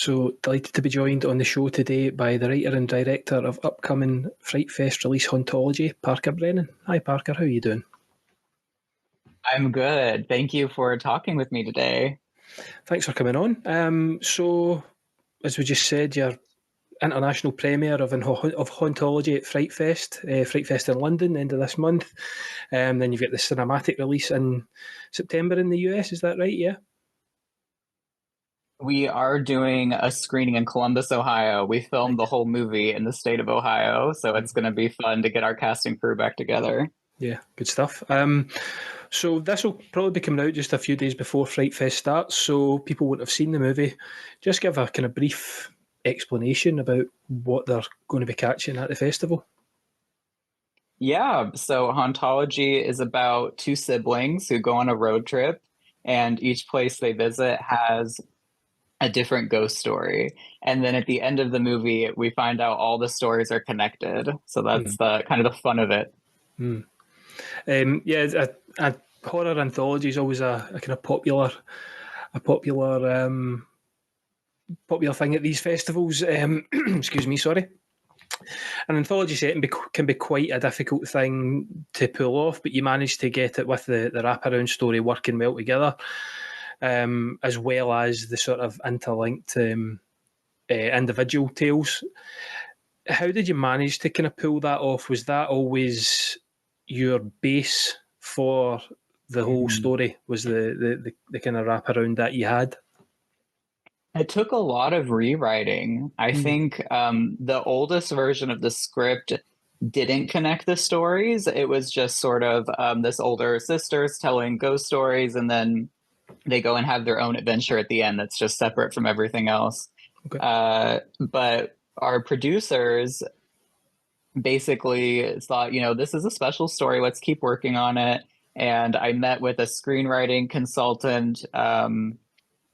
So delighted to be joined on the show today by the writer and director of upcoming Frightfest release Hauntology, Parker Brennon. Hi Parker, how are you doing? I'm good. Thank you for talking with me today. Thanks for coming on. So, as we just said, your international premiere of Hauntology at Frightfest in London, end of this month. Then you've got the cinematic release in September in the US, is that right? Yeah? We are doing a screening in Columbus, Ohio. We filmed the Right. whole movie in the state of Ohio, so it's going to be fun to get our cast and crew back together. Yeah, good stuff. So this will probably be coming out just a few days before Fright Fest starts, so people won't have seen the movie. Just give a kind of brief explanation about what they're going to be catching at the festival. Yeah, so Hauntology is about two siblings who go on a road trip, and each place they visit has a different ghost story. And then at the end of the movie, we find out all the stories are connected. So that's Mm. the kind of the fun of it. Mm. Yeah, a horror anthology is always a kind of popular thing at these festivals. Excuse me, sorry. An anthology setting can be quite a difficult thing to pull off, but you manage to get it with the wraparound story working well together, as well as the sort of interlinked individual tales. How did you manage to kind of pull that off? Was that always your base for the whole Mhm. story? Was the kind of wraparound that you had? It took a lot of rewriting. I Mm. think the oldest version of the script didn't connect the stories. It was just sort of this older sisters telling ghost stories, and then they go and have their own adventure at the end that's just separate from everything else. Okay. But our producers basically thought, this is a special story. Let's keep working on it. And I met with a screenwriting consultant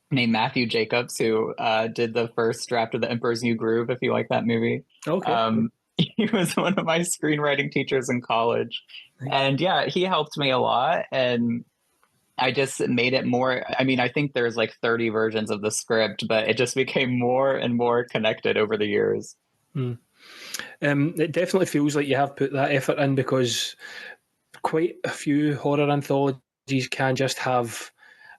named Matthew Jacobs, who did the first draft of The Emperor's New Groove, if you like that movie. Okay. He was one of my screenwriting teachers in college. Nice. And yeah, he helped me a lot. And I just made it more. I mean, I think there's like 30 versions of the script, but it just became more and more connected over the years. Mm. It definitely feels like you have put that effort in because quite a few horror anthologies can just have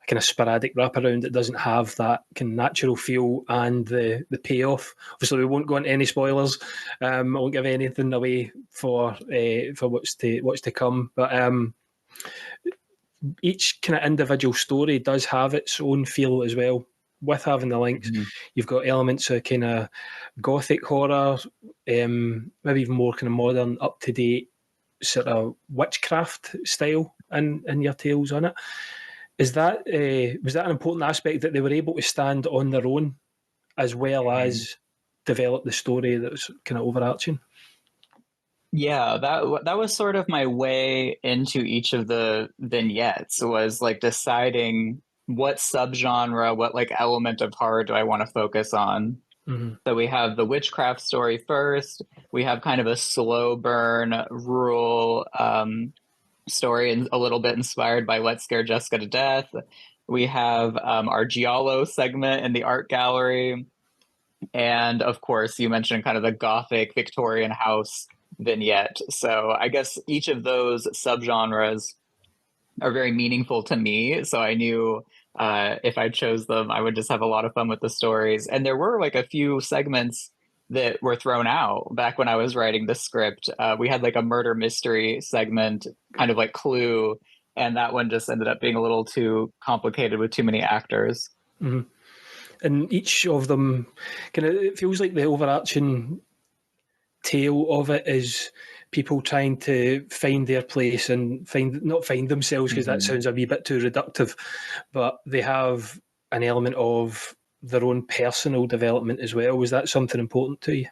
a kind of sporadic wraparound that doesn't have that kind of natural feel and the payoff. Obviously, we won't go into any spoilers. I won't give anything away for what's to come. But each kind of individual story does have its own feel as well. With having the links, Mhm. you've got elements of kind of gothic horror, maybe even more kind of modern, up to date sort of witchcraft style in your tales on it. Is that was that an important aspect that they were able to stand on their own as well as develop the story that was kind of overarching? Yeah, that was sort of my way into each of the vignettes, was like deciding what subgenre, what like element of horror do I want to focus on. Mm-hmm. So we have the witchcraft story first. We have kind of a slow burn rural story and a little bit inspired by Let's Scare Jessica to Death. We have our Giallo segment in the art gallery. And of course, you mentioned kind of the Gothic Victorian house vignette. So I guess each of those subgenres are very meaningful to me. So I knew if I chose them, I would just have a lot of fun with the stories. And there were like a few segments that were thrown out back when I was writing the script. We had like a murder mystery segment, kind of like Clue. And that one just ended up being a little too complicated with too many actors. Mm-hmm. And each of them kind of, it feels like the overarching tale of it is people trying to find their place and not find themselves, because that Mhm. sounds a wee bit too reductive, but they have an element of their own personal development as well. Was that something important to you?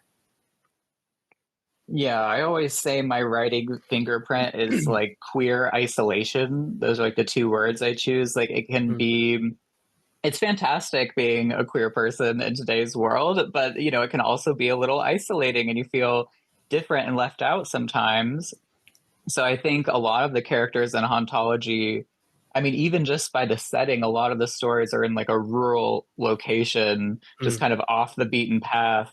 Yeah, I always say my writing fingerprint is like queer isolation. Those are like the two words I choose. Like it can Mm. be, it's fantastic being a queer person in today's world, but it can also be a little isolating and you feel different and left out sometimes. So I think a lot of the characters in Hauntology I mean, even just by the setting, a lot of the stories are in like a rural location, just kind of off the beaten path.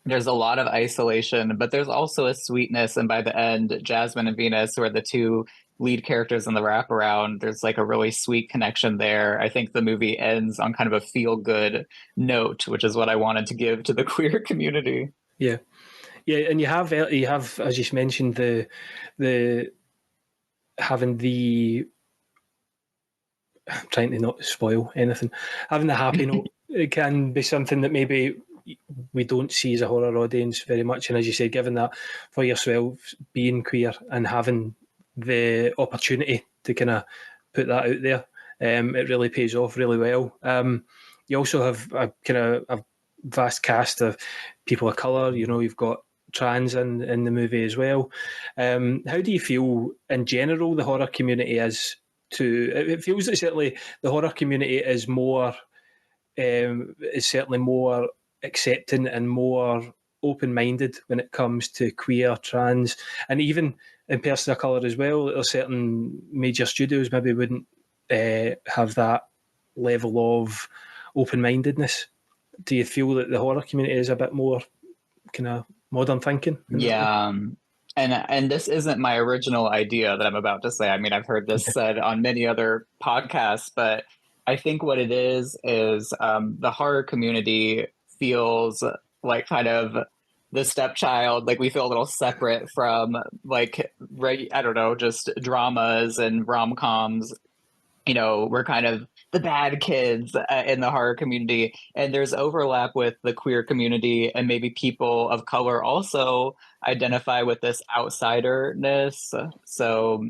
There's a lot of isolation, but there's also a sweetness. And by the end, Jazmin and Venus, who are the two lead characters in the wraparound, there's like a really sweet connection there. I think the movie ends on kind of a feel good note, which is what I wanted to give to the queer community. Yeah, yeah, and you have, as you mentioned, the having the, I'm trying to not spoil anything, having the happy note. It can be something that maybe we don't see as a horror audience very much. And as you said, given that for yourself, being queer and having the opportunity to kind of put that out there, it really pays off really well. You also have a kind of a vast cast of people of colour. You know, you've got trans in the movie as well. How do you feel in general the horror community is to? It feels that certainly the horror community is more, is certainly more accepting and more open-minded when it comes to queer, trans, and even in person of colour as well. There's certain major studios maybe wouldn't have that level of open-mindedness. Do you feel that the horror community is a bit more kind of modern thinking? Yeah. And this isn't my original idea that I'm about to say. I mean, I've heard this said on many other podcasts, but I think what it is the horror community feels like kind of the stepchild. Like we feel a little separate from like, I don't know, just dramas and rom-coms. You know, we're kind of the bad kids in the horror community, and there's overlap with the queer community, and maybe people of color also identify with this outsiderness. So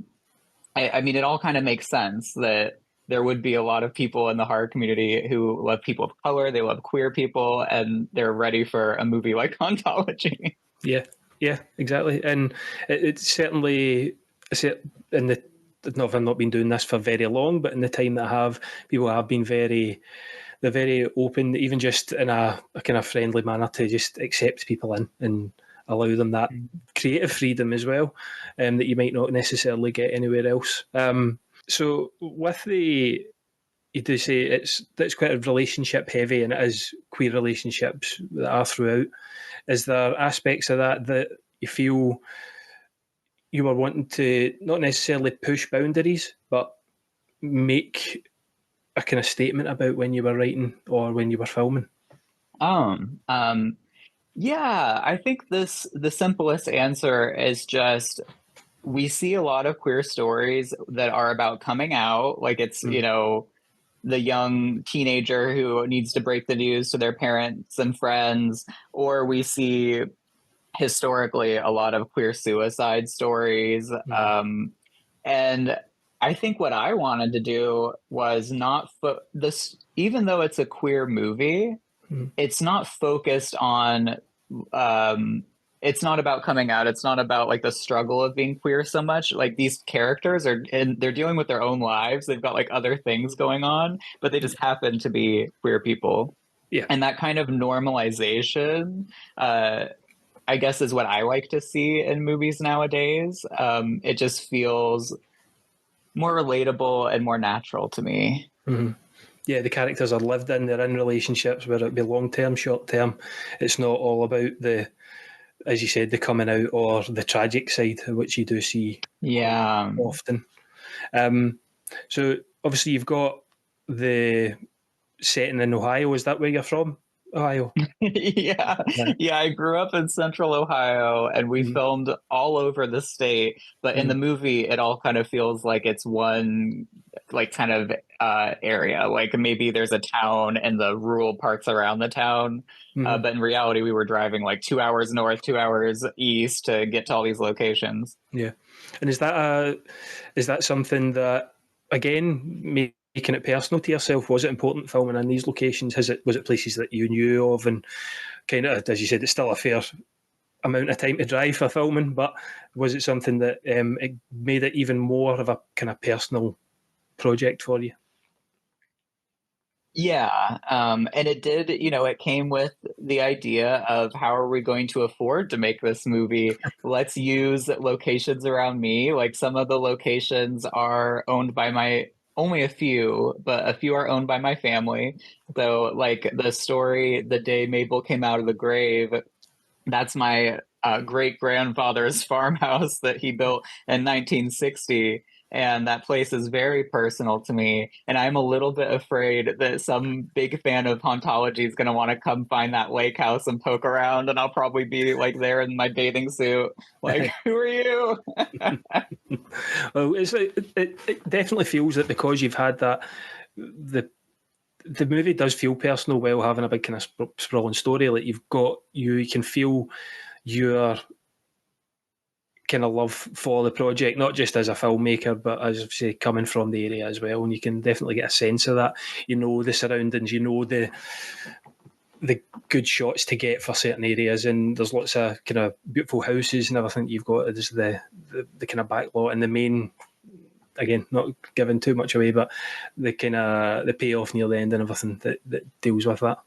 I mean, it all kind of makes sense that there would be a lot of people in the horror community who love people of color, they love queer people, and they're ready for a movie like Hauntology. Yeah, exactly. And it's certainly, in the, I've not been doing this for very long, but in the time that I have, people have been they're very open, even just in a kind of friendly manner, to just accept people in and allow them that creative freedom as well, that you might not necessarily get anywhere else. So with you do say it's quite a relationship heavy, and it is queer relationships that are throughout. Is there aspects of that you feel you were wanting to not necessarily push boundaries, but make a kind of statement about when you were writing or when you were filming? Yeah, I think the simplest answer is just we see a lot of queer stories that are about coming out, like it's, you know, the young teenager who needs to break the news to their parents and friends, or we see historically a lot of queer suicide stories. And I think what I wanted to do was not this, even though it's a queer movie, it's not focused on it's not about coming out. It's not about like the struggle of being queer so much. Like these characters and they're dealing with their own lives. They've got like other things going on, but they just happen to be queer people. Yeah. And that kind of normalization, I guess, is what I like to see in movies nowadays. It just feels more relatable and more natural to me. Yeah, the characters are lived in, they're in relationships, whether it be long term, short term. It's not all about as you said, the coming out or the tragic side, which you do see often. So obviously you've got the setting in Ohio. Is that where you're from? Ohio? Yeah. I grew up in central Ohio, and we filmed all over the state, but in the movie it all kind of feels like it's one like kind of area, like maybe there's a town and the rural parts around the town, but in reality we were driving like 2 hours north, 2 hours east to get to all these locations. Yeah. And is that something that, again, making it personal to yourself, was it important filming in these locations? Was it places that you knew of, and kind of, as you said, it's still a fair amount of time to drive for filming, but was it something that it made it even more of a kind of personal project for you? Yeah, and it did, it came with the idea of how are we going to afford to make this movie? Let's use locations around me. Like some of the locations are owned by only a few, but a few are owned by my family. So like the story, The Day Mabel Came Out of the Grave, that's my great grandfather's farmhouse that he built in 1960. And that place is very personal to me. And I'm a little bit afraid that some big fan of Hauntology is going to want to come find that lake house and poke around. And I'll probably be like there in my bathing suit. Like, who are you? Well, it definitely feels that because you've had that, the movie does feel personal while having a big kind of sprawling story. Like you can feel your kind of love for the project, not just as a filmmaker, but as I say, coming from the area as well. And you can definitely get a sense of that. You know the surroundings, you know the good shots to get for certain areas, and there's lots of kind of beautiful houses and everything you've got. Is the kind of back lot and the main. Again, not giving too much away, but the kind of the payoff near the end and everything that deals with that.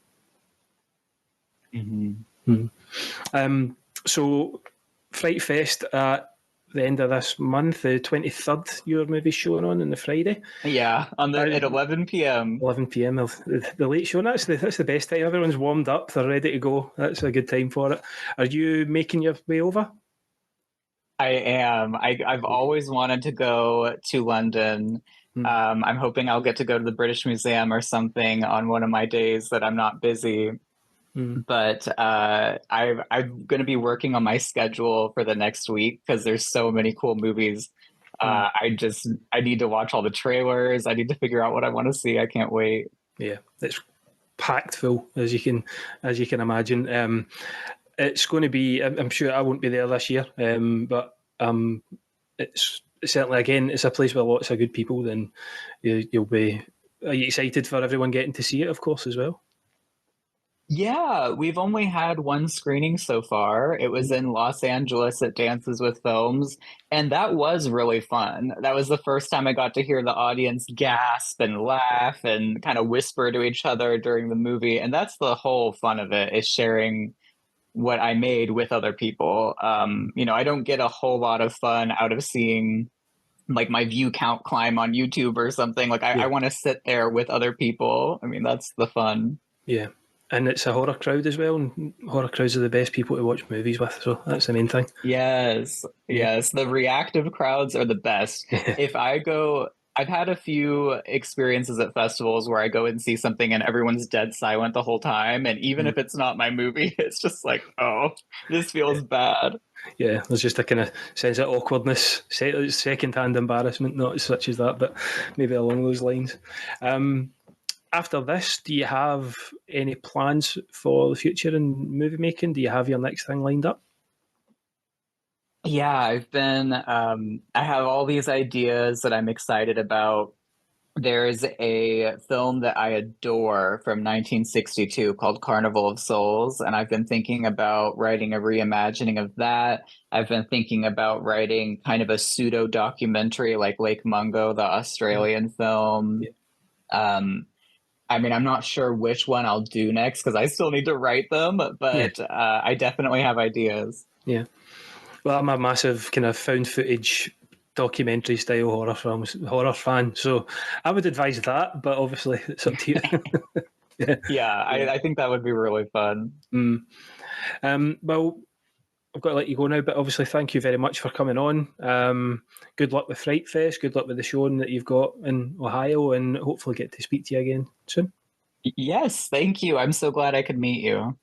So, Frightfest at the end of this month, the 23rd, your movie's showing on the Friday. Yeah, at 11 p.m. 11 p.m. The late show. That's the best time. Everyone's warmed up. They're ready to go. That's a good time for it. Are you making your way over? I am. I've always wanted to go to London. I'm hoping I'll get to go to the British Museum or something on one of my days that I'm not busy. But I'm going to be working on my schedule for the next week because there's so many cool movies. I need to watch all the trailers. I need to figure out what I want to see. I can't wait. Yeah, it's packed full as you can imagine. It's going to be. I'm sure I won't be there this year, but it's certainly, again, it's a place with lots of good people. Then you'll be. Are you excited for everyone getting to see it? Of course, as well. Yeah, we've only had one screening so far. It was in Los Angeles at Dances with Films, and that was really fun. That was the first time I got to hear the audience gasp and laugh and kind of whisper to each other during the movie. And that's the whole fun of it, is sharing what I made with other people. I don't get a whole lot of fun out of seeing like my view count climb on YouTube or something. Like I want to sit there with other people. I mean, that's the fun. Yeah. And it's a horror crowd as well, and horror crowds are the best people to watch movies with, so that's the main thing. Yes. The reactive crowds are the best. I've had a few experiences at festivals where I go and see something and everyone's dead silent the whole time. And even if it's not my movie, it's just like, oh, this feels bad. Yeah, there's just a kind of sense of awkwardness, second-hand embarrassment, not such as that, but maybe along those lines. After this, do you have any plans for the future in movie making? Do you have your next thing lined up? Yeah, I have all these ideas that I'm excited about. There's a film that I adore from 1962 called Carnival of Souls, and I've been thinking about writing a reimagining of that. I've been thinking about writing kind of a pseudo documentary like Lake Mungo, the Australian film. Yeah. I'm not sure which one I'll do next because I still need to write them, but I definitely have ideas. Yeah. Well, I'm a massive kind of found footage documentary style horror fan, so I would advise that, but obviously it's up to you. I think that would be really fun. Well, I've got to let you go now, but obviously thank you very much for coming on. Good luck with Frightfest, good luck with the showing that you've got in Ohio, and hopefully get to speak to you again soon. Yes, thank you. I'm so glad I could meet you.